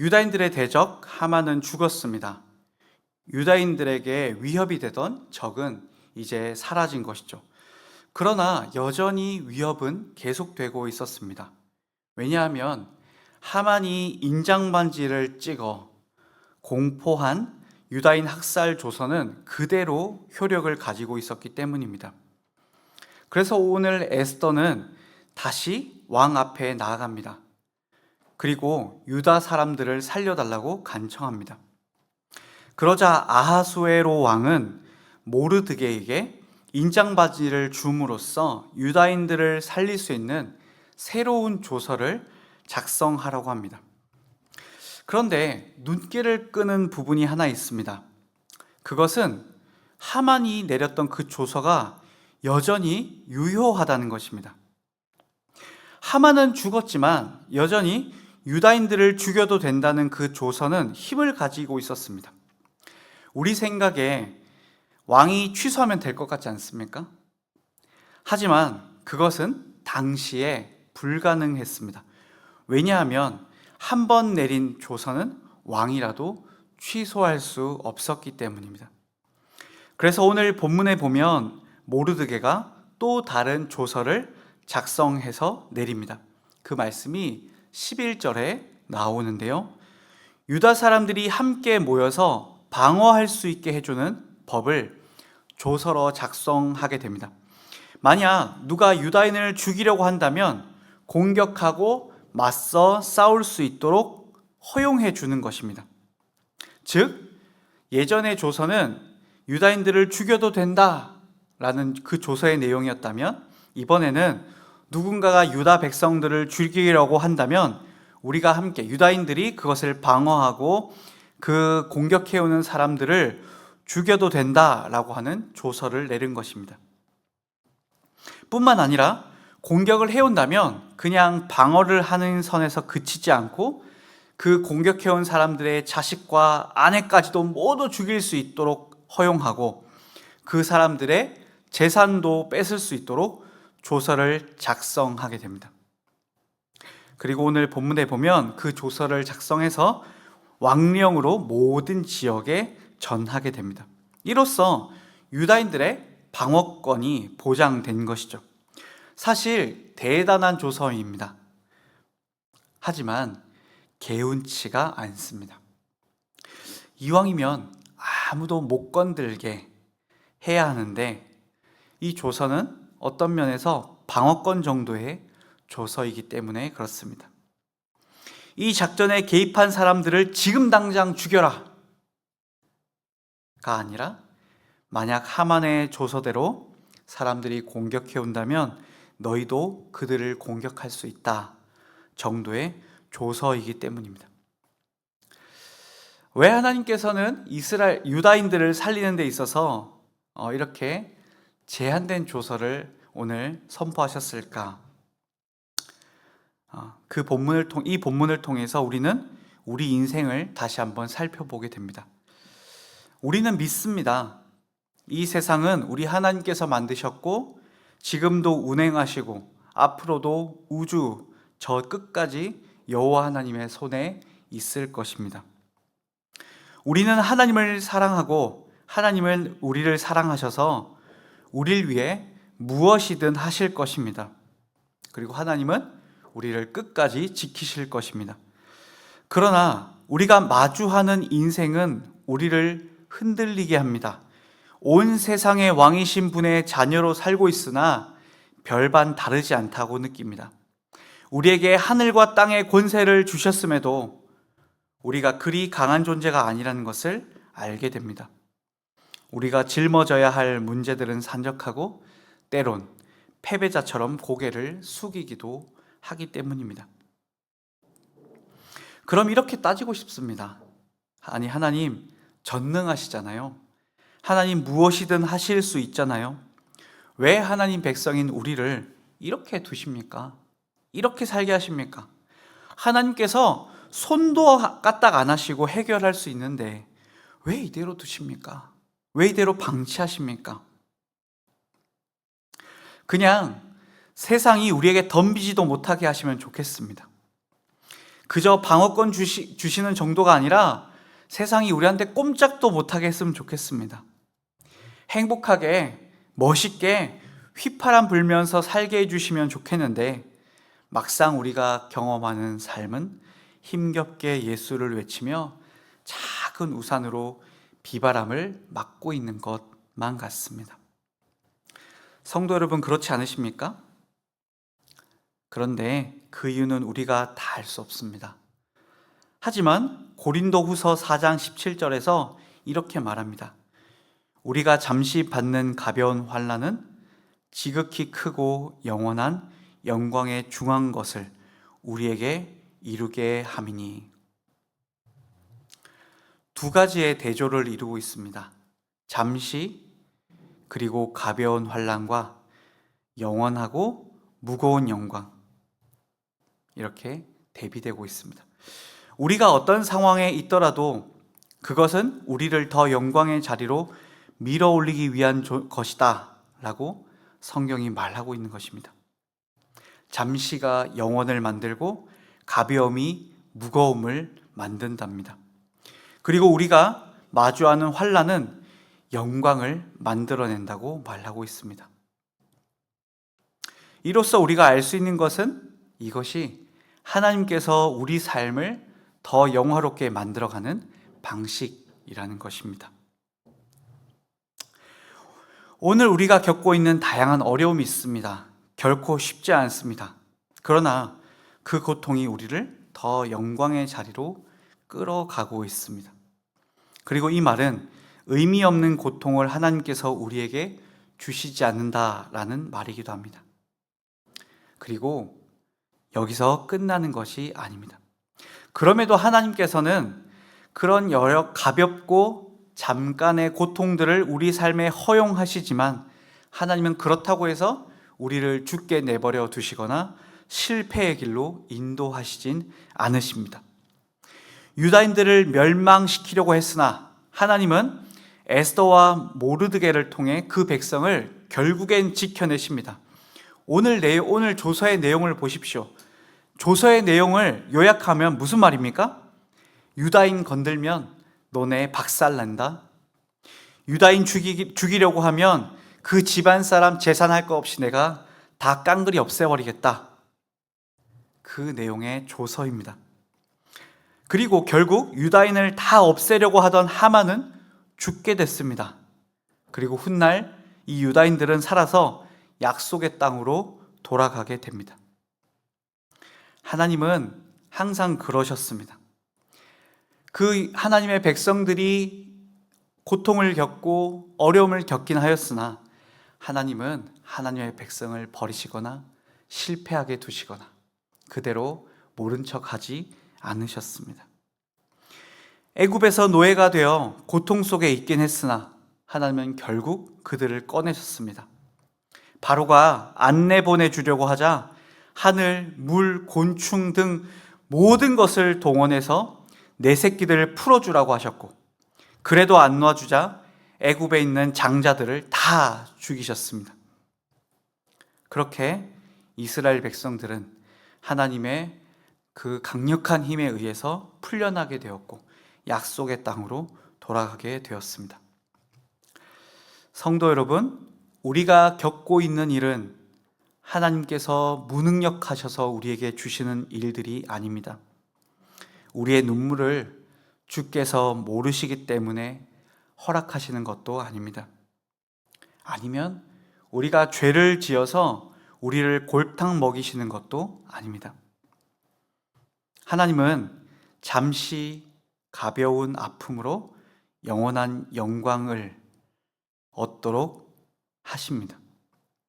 유다인들의 대적 하만은 죽었습니다. 유다인들에게 위협이 되던 적은 이제 사라진 것이죠. 그러나 여전히 위협은 계속되고 있었습니다. 왜냐하면 하만이 인장반지를 찍어 공포한 유다인 학살 조서는 그대로 효력을 가지고 있었기 때문입니다. 그래서 오늘 에스더는 다시 왕 앞에 나아갑니다. 그리고 유다 사람들을 살려달라고 간청합니다. 그러자 아하수에로 왕은 모르드게에게 인장바지를 줌으로써 유다인들을 살릴 수 있는 새로운 조서를 작성하라고 합니다. 그런데 눈길을 끄는 부분이 하나 있습니다. 그것은 하만이 내렸던 그 조서가 여전히 유효하다는 것입니다. 하만은 죽었지만 여전히 유다인들을 죽여도 된다는 그 조서는 힘을 가지고 있었습니다. 우리 생각에 왕이 취소하면 될 것 같지 않습니까? 하지만 그것은 당시에 불가능했습니다. 왜냐하면 한 번 내린 조서는 왕이라도 취소할 수 없었기 때문입니다. 그래서 오늘 본문에 보면 모르드게가 또 다른 조서를 작성해서 내립니다. 그 말씀이 11절에 나오는데요. 유다 사람들이 함께 모여서 방어할 수 있게 해주는 법을 조서로 작성하게 됩니다. 만약 누가 유다인을 죽이려고 한다면 공격하고 맞서 싸울 수 있도록 허용해 주는 것입니다. 즉, 예전의 조서는 유다인들을 죽여도 된다라는 그 조서의 내용이었다면 이번에는 누군가가 유다 백성들을 죽이려고 한다면 우리가 함께 유다인들이 그것을 방어하고 그 공격해오는 사람들을 죽여도 된다라고 하는 조서를 내린 것입니다. 뿐만 아니라 공격을 해온다면 그냥 방어를 하는 선에서 그치지 않고 그 공격해온 사람들의 자식과 아내까지도 모두 죽일 수 있도록 허용하고 그 사람들의 재산도 뺏을 수 있도록 조서를 작성하게 됩니다. 그리고 오늘 본문에 보면 그 조서를 작성해서 왕령으로 모든 지역에 전하게 됩니다. 이로써 유다인들의 방어권이 보장된 것이죠. 사실 대단한 조서입니다. 하지만 개운치가 않습니다. 이왕이면 아무도 못 건들게 해야 하는데 이 조서는 어떤 면에서 방어권 정도의 조서이기 때문에 그렇습니다. 이 작전에 개입한 사람들을 지금 당장 죽여라 가 아니라 만약 하만의 조서대로 사람들이 공격해 온다면 너희도 그들을 공격할 수 있다 정도의 조서이기 때문입니다. 왜 하나님께서는 유다인들을 살리는 데 있어서 이렇게 제한된 조서를 오늘 선포하셨을까? 이 본문을 통해서 우리는 우리 인생을 다시 한번 살펴보게 됩니다. 우리는 믿습니다. 이 세상은 우리 하나님께서 만드셨고 지금도 운행하시고 앞으로도 우주 저 끝까지 여호와 하나님의 손에 있을 것입니다. 우리는 하나님을 사랑하고 하나님은 우리를 사랑하셔서 우리를 위해 무엇이든 하실 것입니다. 그리고 하나님은 우리를 끝까지 지키실 것입니다. 그러나 우리가 마주하는 인생은 우리를 흔들리게 합니다. 온 세상의 왕이신 분의 자녀로 살고 있으나 별반 다르지 않다고 느낍니다. 우리에게 하늘과 땅의 권세를 주셨음에도 우리가 그리 강한 존재가 아니라는 것을 알게 됩니다. 우리가 짊어져야 할 문제들은 산적하고 때론 패배자처럼 고개를 숙이기도 하기 때문입니다. 그럼 이렇게 따지고 싶습니다. 아니, 하나님 전능하시잖아요. 하나님 무엇이든 하실 수 있잖아요. 왜 하나님 백성인 우리를 이렇게 두십니까? 이렇게 살게 하십니까? 하나님께서 손도 까딱 안 하시고 해결할 수 있는데 왜 이대로 두십니까? 왜 이대로 방치하십니까? 그냥 세상이 우리에게 덤비지도 못하게 하시면 좋겠습니다. 그저 방어권 주시는 정도가 아니라 세상이 우리한테 꼼짝도 못하게 했으면 좋겠습니다. 행복하게, 멋있게 휘파람 불면서 살게 해주시면 좋겠는데 막상 우리가 경험하는 삶은 힘겹게 예수를 외치며 작은 우산으로 비바람을 막고 있는 것만 같습니다. 성도 여러분, 그렇지 않으십니까? 그런데 그 이유는 우리가 다 알 수 없습니다. 하지만 고린도후서 4장 17절에서 이렇게 말합니다. 우리가 잠시 받는 가벼운 환난은 지극히 크고 영원한 영광에 중한 것을 우리에게 이루게 함이니. 두 가지의 대조를 이루고 있습니다. 잠시, 그리고 가벼운 환난과 영원하고 무거운 영광, 이렇게 대비되고 있습니다. 우리가 어떤 상황에 있더라도 그것은 우리를 더 영광의 자리로 밀어올리기 위한 것이다 라고 성경이 말하고 있는 것입니다. 잠시가 영원을 만들고 가벼움이 무거움을 만든답니다. 그리고 우리가 마주하는 환난은 영광을 만들어낸다고 말하고 있습니다. 이로써 우리가 알 수 있는 것은 이것이 하나님께서 우리 삶을 더 영화롭게 만들어가는 방식이라는 것입니다. 오늘 우리가 겪고 있는 다양한 어려움이 있습니다. 결코 쉽지 않습니다. 그러나 그 고통이 우리를 더 영광의 자리로 끌어가고 있습니다. 그리고 이 말은 의미 없는 고통을 하나님께서 우리에게 주시지 않는다라는 말이기도 합니다. 그리고 여기서 끝나는 것이 아닙니다. 그럼에도 하나님께서는 그런 여러 가볍고 잠깐의 고통들을 우리 삶에 허용하시지만 하나님은 그렇다고 해서 우리를 죽게 내버려 두시거나 실패의 길로 인도하시진 않으십니다. 유다인들을 멸망시키려고 했으나 하나님은 에스더와 모르드게를 통해 그 백성을 결국엔 지켜내십니다. 오늘 조서의 내용을 보십시오. 조서의 내용을 요약하면 무슨 말입니까? 유다인 건들면 너네 박살난다. 유다인 죽이려고 하면 그 집안 사람 재산할 거 없이 내가 다 깡그리 없애버리겠다. 그 내용의 조서입니다. 그리고 결국 유다인을 다 없애려고 하던 하만은 죽게 됐습니다. 그리고 훗날 이 유다인들은 살아서 약속의 땅으로 돌아가게 됩니다. 하나님은 항상 그러셨습니다. 그 하나님의 백성들이 고통을 겪고 어려움을 겪긴 하였으나 하나님은 하나님의 백성을 버리시거나 실패하게 두시거나 그대로 모른 척하지 않으셨습니다. 애굽에서 노예가 되어 고통 속에 있긴 했으나 하나님은 결국 그들을 꺼내셨습니다. 바로가 안 내보내주려고 하자 하늘, 물, 곤충 등 모든 것을 동원해서 내 새끼들을 풀어주라고 하셨고 그래도 안 놔주자 애굽에 있는 장자들을 다 죽이셨습니다. 그렇게 이스라엘 백성들은 하나님의 그 강력한 힘에 의해서 풀려나게 되었고 약속의 땅으로 돌아가게 되었습니다. 성도 여러분, 우리가 겪고 있는 일은 하나님께서 무능력하셔서 우리에게 주시는 일들이 아닙니다. 우리의 눈물을 주께서 모르시기 때문에 허락하시는 것도 아닙니다. 아니면 우리가 죄를 지어서 우리를 골탕 먹이시는 것도 아닙니다. 하나님은 잠시 가벼운 아픔으로 영원한 영광을 얻도록 하십니다.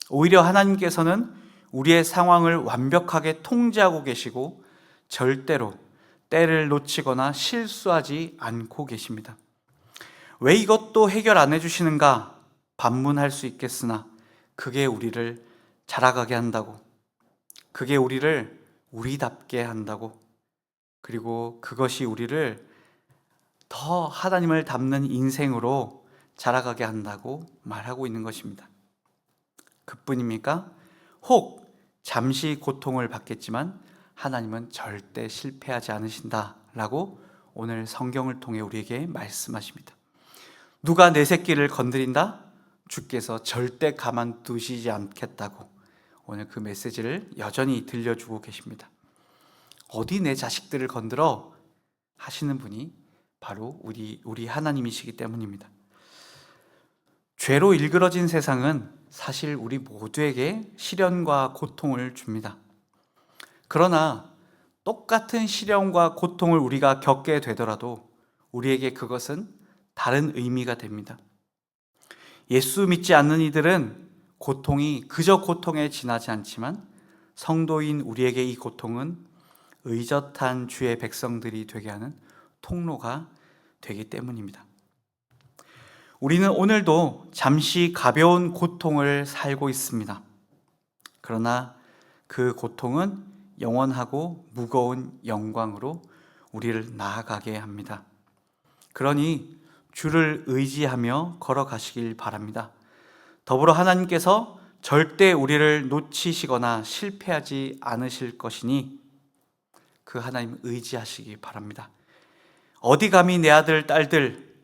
오히려 하나님께서는 우리의 상황을 완벽하게 통제하고 계시고 절대로 때를 놓치거나 실수하지 않고 계십니다. 왜 이것도 해결 안 해주시는가 반문할 수 있겠으나 그게 우리를 자라가게 한다고, 그게 우리를 우리답게 한다고, 그리고 그것이 우리를 더 하나님을 닮는 인생으로 자라가게 한다고 말하고 있는 것입니다. 그뿐입니까? 혹 잠시 고통을 받겠지만 하나님은 절대 실패하지 않으신다라고 오늘 성경을 통해 우리에게 말씀하십니다. 누가 내 새끼를 건드린다? 주께서 절대 가만두시지 않겠다고 오늘 그 메시지를 여전히 들려주고 계십니다. 어디 내 자식들을 건드려? 하시는 분이 바로 우리 하나님이시기 때문입니다. 죄로 일그러진 세상은 사실 우리 모두에게 시련과 고통을 줍니다. 그러나 똑같은 시련과 고통을 우리가 겪게 되더라도 우리에게 그것은 다른 의미가 됩니다. 예수 믿지 않는 이들은 고통이 그저 고통에 지나지 않지만 성도인 우리에게 이 고통은 의젓한 주의 백성들이 되게 하는 통로가 되기 때문입니다. 우리는 오늘도 잠시 가벼운 고통을 살고 있습니다. 그러나 그 고통은 영원하고 무거운 영광으로 우리를 나아가게 합니다. 그러니 주를 의지하며 걸어가시길 바랍니다. 더불어 하나님께서 절대 우리를 놓치시거나 실패하지 않으실 것이니 그 하나님 의지하시기 바랍니다. 어디 감히 내 아들, 딸들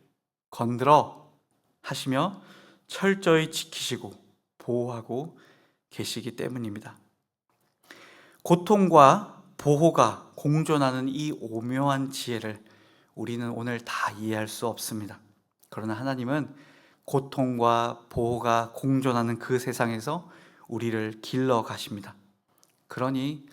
건드려 하시며 철저히 지키시고 보호하고 계시기 때문입니다. 고통과 보호가 공존하는 이 오묘한 지혜를 우리는 오늘 다 이해할 수 없습니다. 그러나 하나님은 고통과 보호가 공존하는 그 세상에서 우리를 길러 가십니다. 그러니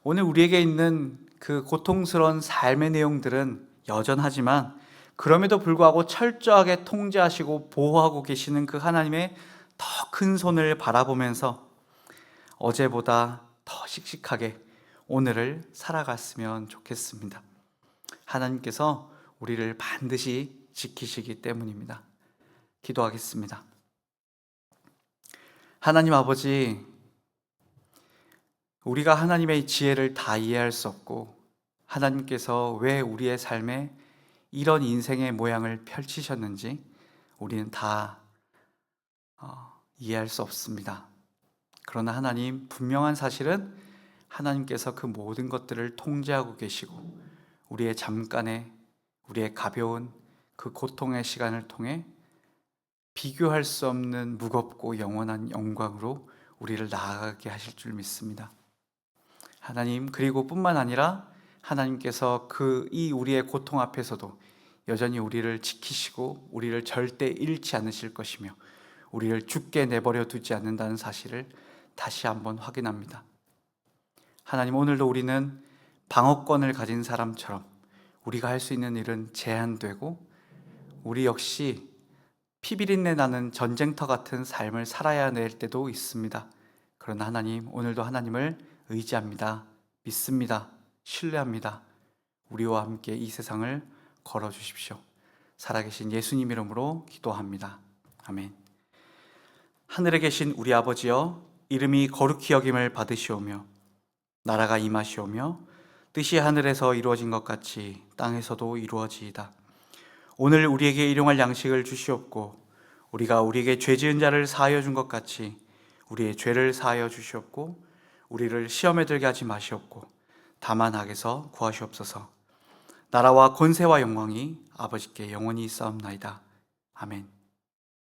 오늘 우리에게 있는 그 고통스러운 삶의 내용들은 여전하지만 그럼에도 불구하고 철저하게 통제하시고 보호하고 계시는 그 하나님의 더 큰 손을 바라보면서 어제보다 더 씩씩하게 오늘을 살아갔으면 좋겠습니다. 하나님께서 우리를 반드시 지키시기 때문입니다. 기도하겠습니다. 하나님 아버지, 우리가 하나님의 지혜를 다 이해할 수 없고 하나님께서 왜 우리의 삶에 이런 인생의 모양을 펼치셨는지 우리는 다 이해할 수 없습니다. 그러나 하나님, 분명한 사실은 하나님께서 그 모든 것들을 통제하고 계시고 우리의 잠깐의, 우리의 가벼운 그 고통의 시간을 통해 비교할 수 없는 무겁고 영원한 영광으로 우리를 나아가게 하실 줄 믿습니다. 하나님, 그리고 뿐만 아니라 하나님께서 이 우리의 고통 앞에서도 여전히 우리를 지키시고 우리를 절대 잃지 않으실 것이며 우리를 죽게 내버려 두지 않는다는 사실을 다시 한번 확인합니다. 하나님, 오늘도 우리는 방어권을 가진 사람처럼 우리가 할 수 있는 일은 제한되고 우리 역시 피비린내 나는 전쟁터 같은 삶을 살아야 될 때도 있습니다. 그러나 하나님, 오늘도 하나님을 의지합니다. 믿습니다. 신뢰합니다. 우리와 함께 이 세상을 걸어주십시오. 살아계신 예수님 이름으로 기도합니다. 아멘. 하늘에 계신 우리 아버지여, 이름이 거룩히 여김을 받으시오며 나라가 임하시오며 뜻이 하늘에서 이루어진 것 같이 땅에서도 이루어지이다. 오늘 우리에게 일용할 양식을 주시옵고 우리가 우리에게 죄 지은 자를 사하여 준 것 같이 우리의 죄를 사하여 주시옵고 우리를 시험에 들게 하지 마시옵고 다만 악에서 구하시옵소서. 나라와 권세와 영광이 아버지께 영원히 있사옵나이다. 아멘.